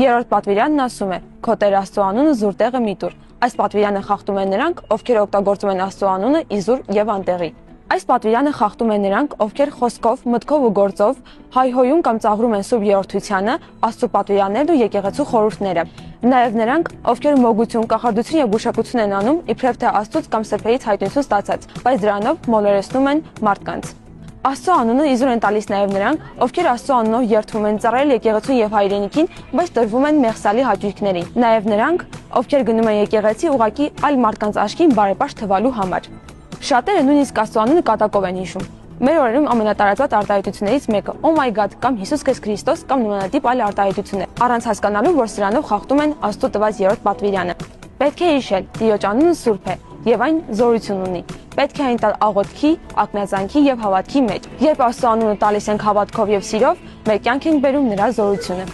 Երրորդ պատվիրանն ասում է. «Քո Տեր Աստծո անունը զուր տեղը մի տուր»։ Այս պատվիրանը խախտում են նրանք, ովքեր օգտագործում են Աստծո անունը իզուր եւ անտեղի։ Այս պատվիրանը խախտում են նրանք, ովքեր խոսքով, մտքով ու գործով հայհոյում կամ ծաղրում են Սուրբ Երրորդությանը, Աստծո պատվիրաններն ու եկեղեցու խորհուրդները։ Նաեւ նրանք, ովքեր մոգություն, կախարդություն եւ գուշակություն են անում, իբրև թե Աստծուց կամ սրբերից հայտնություն ստացած, բայց դրանով մոլորեցնում են մարդկանց։ Աստծո անունը իզուր են տալիս նաև նրանք, ովքեր Աստծո անունով երդվում են ծառայել եկեղեցուն եւ հայրենիքին, բայց տրվում են մեղսալի հաճույքների։ Նաև նրանք, ովքեր գնում են եկեղեցի ուղակի այլ մարդկանց աչքին բարեպաշտ թվալու համար։ Շատերը նույնիսկ Աստծո անունը կատակով են հիշում։ Մեր օրերում ամենատարածված արտահայտություններից մեկը Oh my God կամ Հիսուս քեզ Քրիստոս կամ նմանատիպ այլ արտահայտություններ, առանց հասկանալու, որ սրանով խախտում են Աստծո տված երրորդ պատվիրանը։ Պետք է հիշել, Տիրոջ անունը սուրբ է եւ այն զորություն ունի։ Պետք է այն տալ աղոթքի, ակնածանքի եւ հավատքի մեջ։ Երբ Աստծո անունը տալիս ենք հավատքով եւ սիրով, մեր կյանք ենք բերում նրա զորությունը։